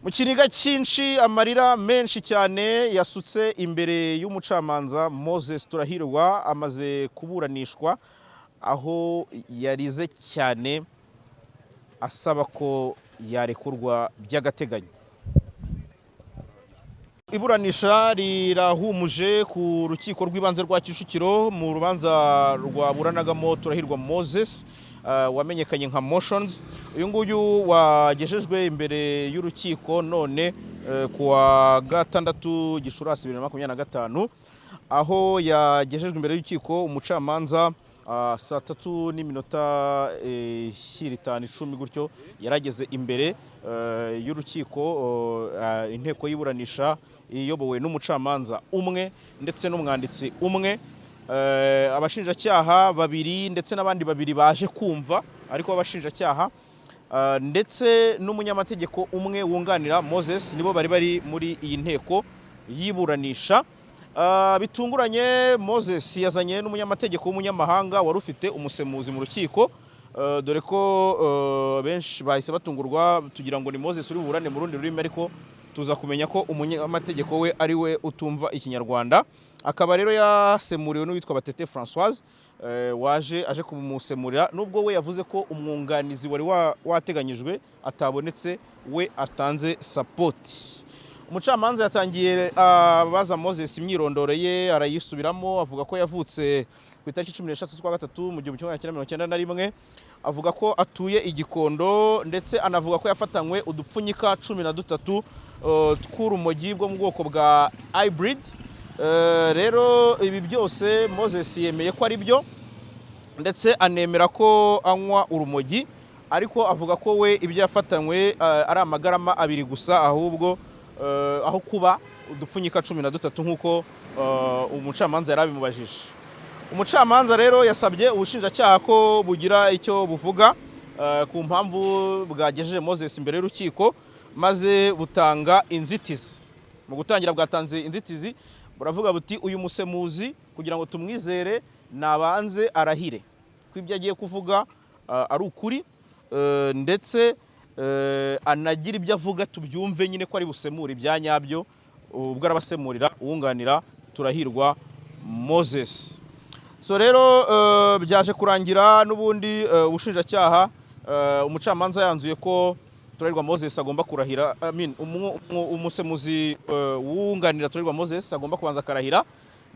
Mu kiniga cyinshi amarira menshi cyane yasutse imbere y'umucamanza Moses Turahirwa amaze kuburanishwa, aho yarize cyane asaba ko yarekurwa by'agateganyo. Iburanisha rirahumuje ku rukiko rw'ibanze rwa Kicukiro mu rubanza rwaburanagamo Turahirwa Moses wamenyekanye nka Motions. Uyu nguyu wagejejwe imbere y'urukiko none kuwa gatandatu Gicurasi 2025, aho yagejejwe imbere y'urukiko umucamanza saa 3:10 gutyo yarageze imbere y'urukiko, inteko y'iburanisha iyobowe n'umucamanza umwe ndetse n'umwanditsi umwe, abashinjacyaha babiri ndetse n'abandi babiri baje kumva ariko abashinjacyaha ndetse n'umunyamategeko umwe wunganira Moses nibo bari muri iyi nteko y'iburanisha. Bitunguranye Moses yazanye n'umunyamategeko w'umunyamahanga wari ufite umusemuzi mu rukiko, dore ko benshi bahise batungurwa tugira ngo ni Moses uri buburane mu rundi rurimi, ariko tuza kumenya ko umunyamategeko we ari we utumva ikinyarwanda. Akaba rero yasemuriwe n'uwitwa Batete Françoise aje kumusemurira, nubwo we yavuze ko umwunganizi wari wateganyijwe atabonetse, we atanze support. Umucamanza yatangiye abaza Moses imyirondoro ye, arayisubiramo avuga ko yavutse ku itariki 13 z'ukwa gatatu mu 1991, avuga ko atuye i Gikondo ndetse anavuga ko yafatanywe udupfunyika 13 tw'urumogi bwo mu bwoko bwa hybrid. Rero ibi byose Moses yemeye ko ari byo ndetse anemera ko anywa urumogi, ariko avuga ko we ibyo yafatanywe ari amagarama 2 gusa, ahubwo aho kuba udupfunyika 13 nk'uko umucamanza yarabimubajije. Umucamanza rero yasabye ubushinjacyaha ko bugira icyo buvuga ku mpamvu bwagejeje Moses imbere y'urukiko, maze butanga inzitizi. Mu gutangira bwatanze inzitizi, buravuga buti uyu musemuzi kugira ngo tumwizere nabanze arahire ko ibyo agiye kuvuga ari ukuri, ndetse anagira ibyo avuga tubyumve nyine ko ari busemura ibya nyabyo, ubwo arabasemurira uwunganira Turahirwa Moses. So rero byaje kurangira n'ubundi ubushinjacyaha, umucamanza yanzuye ko Turahirwa Moses agomba kurahira, umusemuzi wunganira Turahirwa Moses agomba kubanza akarahira.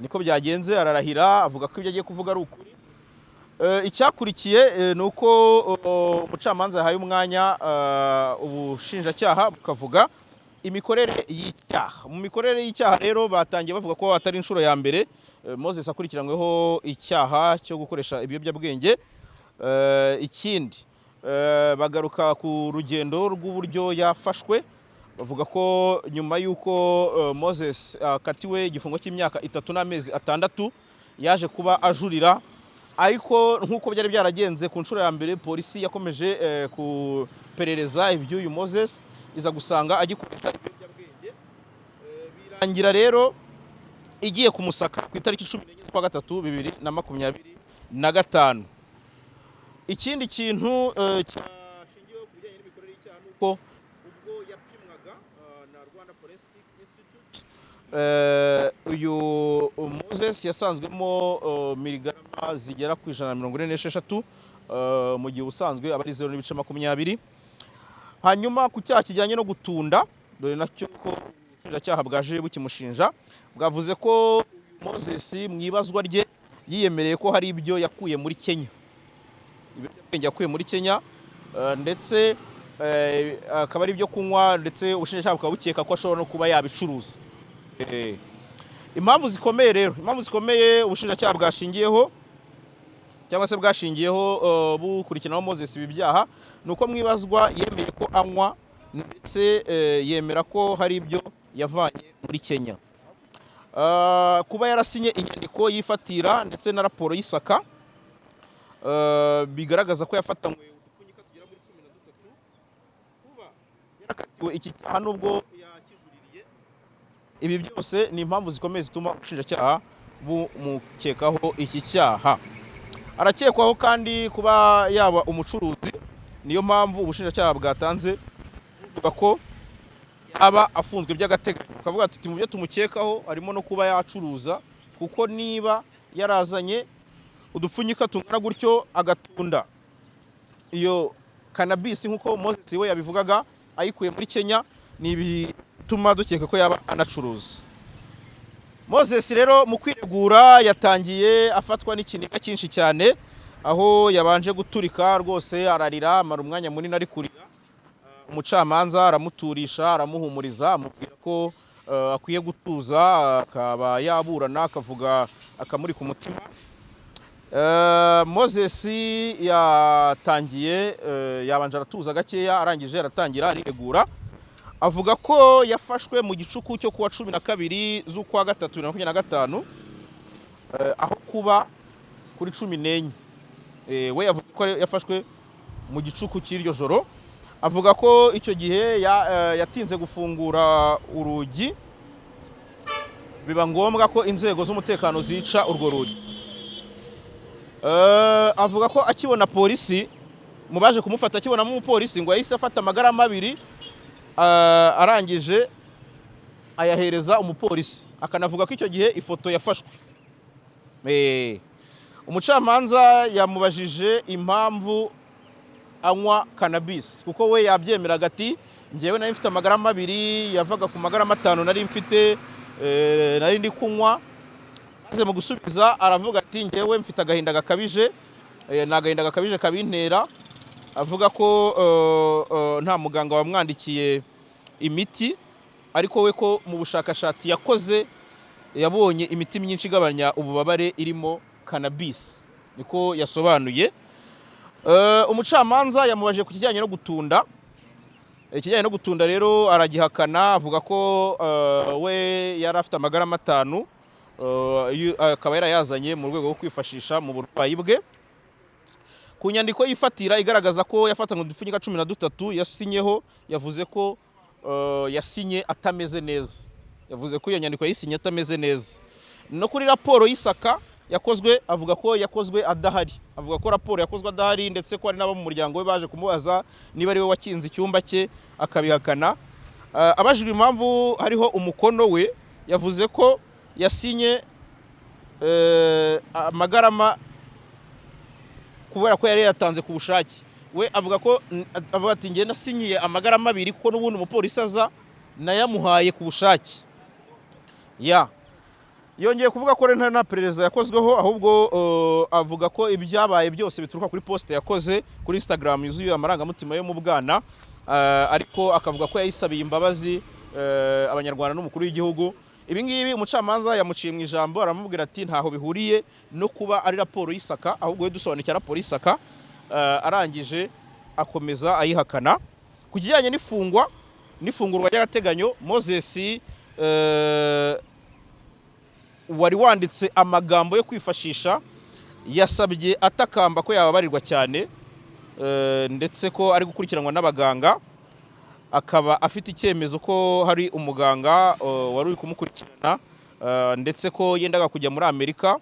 Niko byagenze, ararahira avuga ko ibyo agiye kuvuga ari ukuri. Icyakurikiye ni uko umucamanza yahaye umwanya ubushinjacyaha bukavuga imikorere y'icyaha. Mu mikorere y'icyaha rero batangiye bavuga ko atari inshuro ya mbere Moses akurikiranyweho icyaha cyo gukoresha ibiyobyabwenge. Ikindi bagaruka ku rugendo rw'uburyo yafashwe, bavuga ko nyuma y'uko Moses akatiwe igifungo cy'imyaka 3 n'amezi 6 yaje kuba ajurira, ariko nk'uko byari byaragenze ku nshuro ya mbere polisi yakomeje kuperereza iby'uyu Moses iza gusanga agikoresha ibiyobyabwenge. Birangira rero igiye kumusaka ku itariki 14 z'ukwa gatatu 2025. Ikindi kintu cyashingiyeho ku bijyanye n'imikorere y'icyaha nuko ubwo yapimwaga na Rwanda Forensic Institute, uyu Moses yasanzwemo miligarama zigera ku 146, mu gihe ubusanzwe aba ari 0.20. Hanyuma ku cyaha kijyanye no gutunda, dore nacyo ko ubushinjacyaha bwaje bukimushinja, bwavuze ko Moses mu ibazwa rye yiyemereye ko hari ibyo yakuye muri Kenya, ibiyobyabwenge yakuye muri Kenya, ndetse akaba ari ibyo kunywa, ndetse ubushinjacyaha bukaba bukeka ko ashobora no kuba yabicuruza. Impamvu zikomeye ubushinjacyaha bwashingiyeho cyangwa se bwashingiyeho bukurikiranaho Moses ibi byaha, nuko mwibazwa yemeye ko anywa ndetse yemera ko hari ibyo yavanye muri Kenya. Kuba yarasinye inyandiko yifatira ndetse na raporo y'isaka bigaragaza ko yafatanywe udupfunyika tugera muri 13, kuba yarakatiwe iki cyaha nubwo yakijuririye. Ibi byose ni impamvu zikomeye zituma ubushinjacyaha bumukekaho iki cyaha. Arakekwaho kandi kuba yaba umucuruzi, niyo mpamvu ubushinjacyaha bwatanze buvuga ko aba afunzwe by'agateganyo. Ukavuga ati mu byo tumukekaho harimo no kuba yacuruza, kuko niba yarazanye udupfunyika tungana gutyo agatunda iyo cannabis nk'uko Moses we yabivugaga ayikuye muri Kenya, ni bituma dukeka ko yaba anacuruza. Moses rero mu kwiregura yatangiye afatwa n'ikiniga cyinshi cyane, aho yabanje guturika rwose ararira, amara umwanya munini ari kurira. Umucamanza aramuturisha, aramuhumuriza, amubwira ko akwiye gutuza akaba yaburana, akavuga akamuri ku mutima. Moses yatangiye yabanje aratuza gakeya, arangije aratangira ariregura, avuga ko yafashwe mu gicuku cyo kuwa 12 z'ukwa gatatu 2025 aho kuba kuri 14. We yavuga ko yafashwe mu gicuku cy'iryo joro, avuga ko icyo gihe yatinze gufungura urugi, biba ngombwa ko inzego z'umutekano zica urwo rugi. Avuga ko akibona polisi, mu baje kumufata akibonamo umupolisi, ngo yahise afata amagarama 2 arangije ayahereza umupolisi, akanavuga ko icyo gihe ifoto yafashwe. Umucamanza yamubajije impamvu anywa cannabis, kuko we yabyemeraga ati njyewe nari mfite amagarama 2 yavaga ku magarama 5 nari mfite nari ndi kunywa. Maze mu gusubiza aravuga ati njyewe mfite agahinda gakabije, n'agahinda gakabije kabintera. Avuga ko nta muganga wamwandikiye imiti, ariko we ko mu bushakashatsi yakoze yabonye imiti myinshi igabanya ububabare irimo cannabis, niko yasobanuye. Umucamanza yamubajije ku kijyanye no gutunda. Ikijyanye no gutunda rero aragihakana, avuga ko we yari afite amagarama 5 akaba yarayazanye mu rwego rwo kwifashisha mu burwayi bwe. Ku nyandiko yifatira igaragaza ko yafatanywe udupfunyika 13 yasinyeho, yavuze ko yasinye atameze neza. Yavuze ko iyo nyandiko yayisinye atameze neza. No kuri raporo y'isaka yakozwe, avuga ko yakozwe adahari. Avuga ko raporo yakozwe adahari, ndetse ko ari nabo mu muryango we baje kumubaza niba ari we wakinze icyumba cye, akabihakana. Abajijwe impamvu hariho umukono we, yavuze ko yasinye amagarama kubera ko yari yatanze ku bushake. We avuga ati njye nasinyiye amagarama 2 kuko n'ubundi umupolisi aza nayamuhaye ku bushake. Yongeye kuvuga ko nta perereza yakozweho, ahubwo avuga ko ibyabaye byose bituruka kuri poste yakoze kuri Instagram yuzuye amarangamutima yo mu bwana, ariko akavuga ko yayisabiye imbabazi abanyarwanda n'umukuru w'igihugu. Ibi ngibi umucamanza yamuciye mu ijambo, aramubwira ati ntaho bihuriye no kuba ari raporo y'isaka, ahubwo we dusobanukira raporo y'isaka. Arangije akomeza ayihakana. Ku kijyanye n'ifungurwa ry'agateganyo, Moses wari wanditse amagambo yo kwifashisha yasabye atakamba ko yababarirwa cyane, ndetse ko ari gukurikiranwa n'abaganga. Akaba afite icyemezo ko hari umuganga wari uri kumukurikirana, ndetse ko yendaga kujya muri Amerika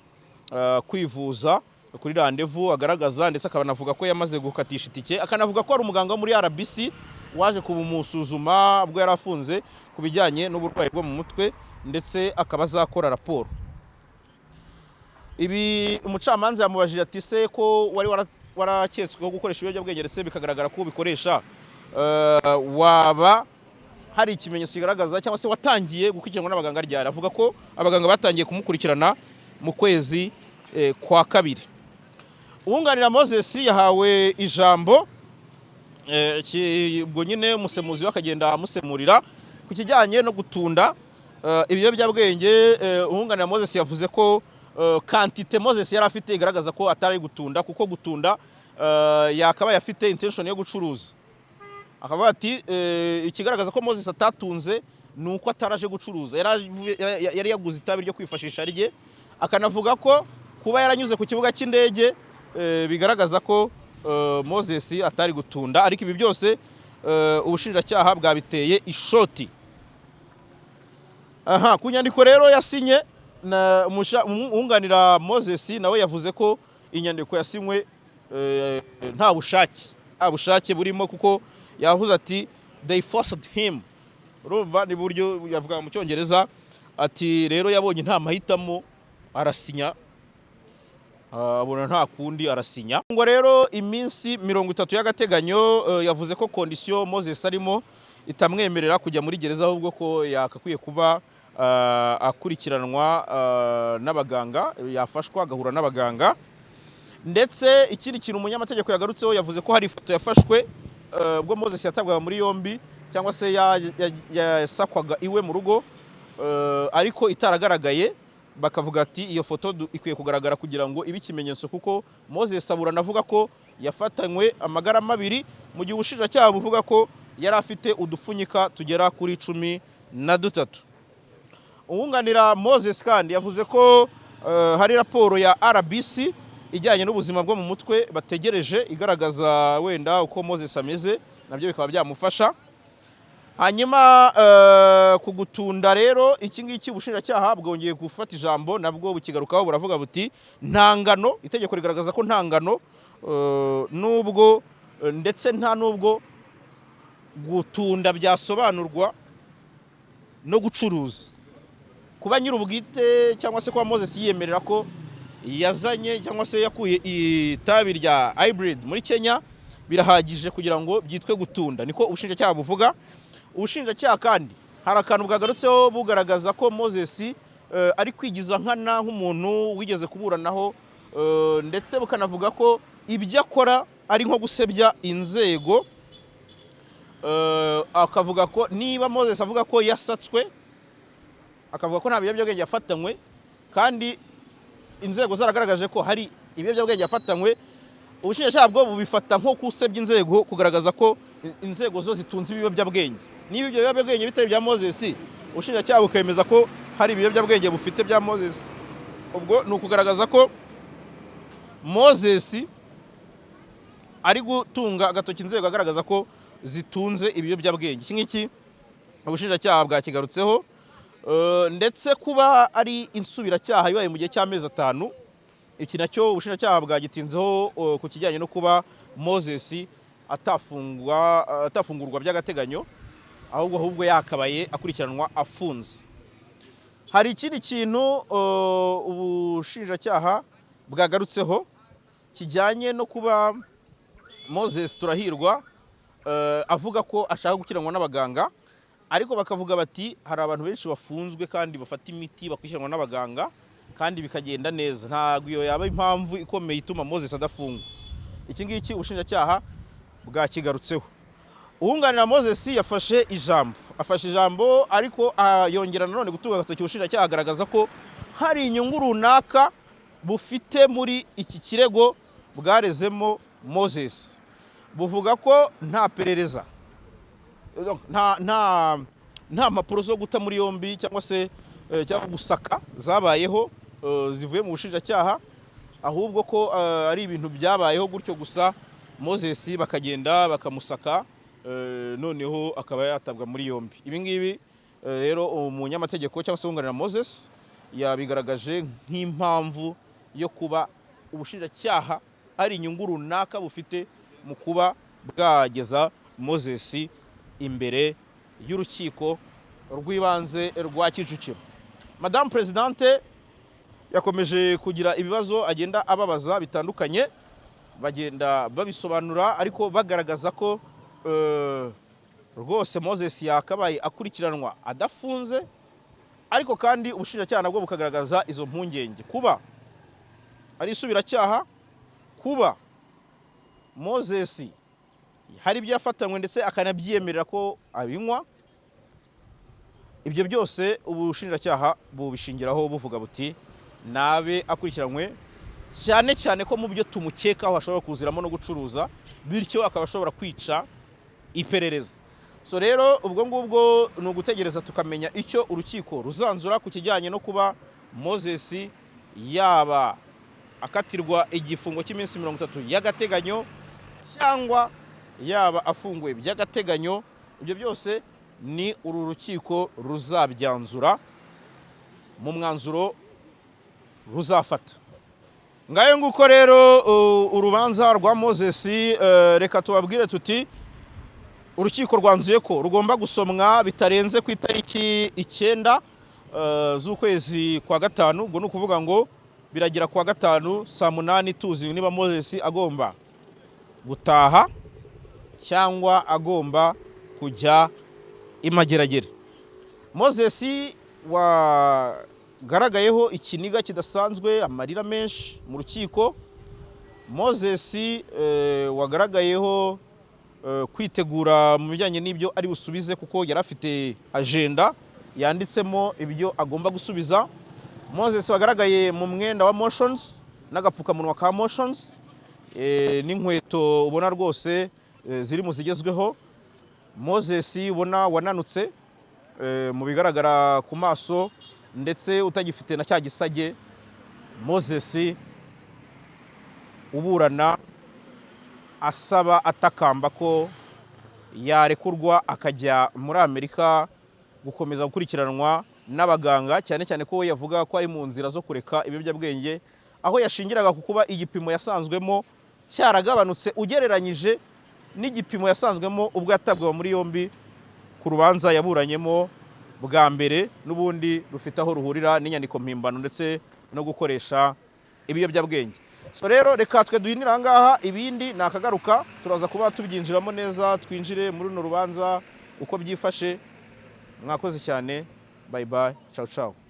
kwivuza kuri rendezvous agaragaza, ndetse akanavuga ko yamaze gukatisha itike. Akanavuga ko ari umuganga muri RBC waje kumusuzuma ubwo yari afunze ku bijyanye n'uburwayi bwo mu mutwe, ndetse akaba azakora raporo. Ibi umucamanza yamubajije ati se ko wari waraketsweho gukoresha ibiyobyabwenge, ndetse bikagaragara ko ubikoresha, waba hari ikimenyetso kigaragaza cyangwa se watangiye gukurikiranwa n'abaganga ryari? Avuga ko abaganga batangiye kumukurikirana mu kwezi kwa 2. Uwunganira Moses yahawe ijambo, ubwo nyine umusemuzi wakagenda amusemurira ku kijyanye no gutunda ibiyobyabwenge. Uwunganira Moses yavuze ko quantité Moses yari afite igaragaza ko atari gutunda, kuko gutunda yakaba yafite intention yo gucuruza. Akavuga ati ikigaragaza ko Moses atatunze nuko ataraje gucuruza, yari yaguze itabi ryo kwifashisha rye. Akanavuga ko kuba yaranyuze ku kibuga cy'indege bigaragaza ko Moses atari gutunda, ariko ibi byose ubushinjacyaha bwabiteye ishoti. Ku nyandiko rero yasinye umwunganira Moses nawe yavuze ko inyandiko yasinywe nta bushake burimo, kuko yavuze ati they forced him urumva ni buryo yavuga mu cyongereza ati rero yabonye nta mahitamo arasinya, abona nta kundi arasinya. Ngo rero iminsi 30 y'agateganyo, yavuze ko kondisiyo Moses arimo itamwemerera kujya muri gereza, ahubwo ko yakakwiye kuba akurikiranwa n'abaganga, yafashwa agahura n'abaganga. Ndetse ikindi kintu umunyamategeko yagarutseho, yavuze ko hari ifoto yafashwe ubwo Moses yatabwaga muri yombi cyangwa se yasakwaga iwe mu rugo, ariko itaragaragaye. Bakavuga ati iyo foto ikwiye kugaragara kugira ngo ibe ikimenyetso, kuko Moses aburana avuga ko yafatanywe amagarama 2, mu gihe ubushinjacyaha buvuga ko yari afite udupfunyika tugera kuri 13. Uwunganira Moses kandi yavuze ko hari raporo ya RBC ijyanye n'ubuzima bwo mu mutwe bategereje, igaragaza wenda uko Moses ameze, nabyo bikaba byamufasha. Hanyuma kugutunda rero iki ngiki ubushinjacyaha bwongeye gufata ijambo, nabwo bukigarukaho buravuga buti ntangano, itegeko rigaragaza ko ntangano nubwo ndetse nta nubwo gutunda byasobanurwa no gucuruza. Kuba nyir'ubwite cyangwa se kuba Moses yiyemerera ko yazanye cyangwa se yakuye itabi rya hybrid muri Kenya birahagije kugira ngo byitwe gutunda, niko ubushinjacyaha buvuga. Ubushinjacyaha kandi hari akantu bwagarutseho bugaragaza ko Moses ari kwigiza nkana nk'umuntu wigeze kuburanaho, ndetse bukanavuga ko ibyo akora ari nko gusebya inzego. Akavuga ko niba Moses avuga ko yasatswe, akavuga ko nta biyobyabwenge yafatanywe, kandi inzego zaragaragaje ko hari ibiyobyabwenge yafatanywe, ubushinjacyaha bwo bubifata nko kusebya inzego, kugaragaza ko inzego zo zitunze ibiyobyabwenge. Niba ibyo biyobyabwenge bitari bya Moses, ubushinjacyaha bukemeza ko hari ibiyobyabwenge bufite bya Moses, ubwo ni ukugaragaza ko Moses ari gutunga agatoki inzego agaragaza ko zitunze ibiyobyabwenge. Iki ngiki ubushinjacyaha bwakigarutseho, ndetse kuba ari insubiracyaha ibaye mu gihe cy'amezi 5, iki nacyo ubushinjacyaha bwagitinzeho ku kijyanye no kuba Moses atafungurwa by'agateganyo, ahubwo yakabaye akurikiranwa afunze. Hari ikindi kintu ubushinjacyaha bwagarutseho kijyanye no kuba Moses Turahirwa avuga ko ashaka gukiranwa n'abaganga, ariko bakavuga bati hari abantu benshi bafunzwe kandi bafata imiti bakurikiranwa n'abaganga kandi bikagenda neza, ntabwo iyo yaba impamvu ikomeye ituma Moses adafungwa. Iki ngiki ubushinjacyaha bwakigarutseho. Uwunganira Moses yafashe ijambo, ariko yongera nanone gutunga agatoki ubushinjacyaha agaragaza ko hari inyungu runaka bufite muri iki kirego bwarezemo Moses. Buvuga ko nta perereza, nta mpapuro zo guta muri yombi cyangwa se cyangwa gusaka zabayeho zivuye mu bushinjacyaha, ahubwo ko ari ibintu byabayeho gutyo gusa, Moses bakagenda bakamusaka, noneho akaba yatabwa muri yombi. Ibi ngibi rero umunyamategeko cyangwa se wunganira Moses yabigaragaje nk'impamvu yo kuba ubushinjacyaha ari inyungu runaka bufite mu kuba bwageza Moses imbere y'urukiko rw'ibanze rwa Kicukiro. Madame Presidente yakomeje kugira ibibazo agenda ababaza bitandukanye, bagenda babisobanura, ariko bagaragaza ko rwose Moses yakabaye akurikiranwa adafunze, ariko kandi ubushinjacyaha nabwo bukagaragaza izo mpungenge, kuba ari isubiracyaha, kuba Moses hari ibyo yafatanywe ndetse akanabyemerera ko abinywa. Ibyo byose ubushinjacyaha bubishingiraho buvuga buti nabe akurikiranywe, cyane cyane ko mu byo tumukekaho hashobora kuziramo no gucuruza, bityo akaba ashobora kwica iperereza. So rero ubwo ngubwo ni ugutegereza tukamenya icyo urukiko ruzanzura ku kijyanye no kuba Moses yaba akatirwa igifungo cy'iminsi 30 y'agateganyo cyangwa yaba afunguwe by'agateganyo. Ibyo byose ni uru rukiko ruzabyanzura mu mwanzuro ruzafata. Ngayo nguko rero urubanza rwa Moses, reka tubabwire tuti urukiko rwanzuye ko rugomba gusomwa bitarenze ku itariki 9 z'ukwezi kwa gatanu. Ubwo ni ukuvuga ngo biragira kwa gatanu saa 8 tuzi niba Moses agomba gutaha cyangwa agomba kujya imageragere. Moses wagaragayeho ikiniga kidasanzwe, amarira menshi mu rukiko. Moses wagaragayeho kwitegura mu bijyanye n'ibyo ari busubize, kuko yari afite agenda yanditsemo ibyo agomba gusubiza. Moses wagaragaye mu mwenda wa Motions n'agapfukamunwa ka Motions, n'inkweto ubona rwose ziri mu zigezweho. Moses ubona wananutse mu bigaragara ku maso ndetse utagifite na cya gisage. Moses uburana asaba atakamba ko yarekurwa akajya muri Amerika gukomeza gukurikiranwa n'abaganga, cyane cyane ko yavuga ko ari mu nzira zo kureka ibiyobyabwenge, aho yashingiraga ku kuba igipimo yasanzwemo cyaragabanutse ugereranyije n'igipimo yasanzwemo ubwo yatabwaga muri yombi ku rubanza yaburanyemo bwa mbere, n'ubundi rufite aho ruhurira n'inyandiko mpimbano ndetse no gukoresha ibiyobyabwenge. So rero reka twe duhinira ngaha, ibindi nakagaruka turaza kuba tubyinjiramo neza, twinjire muri runo rubanza uko byifashe. Mwakoze cyane, bye bye, ciao ciao.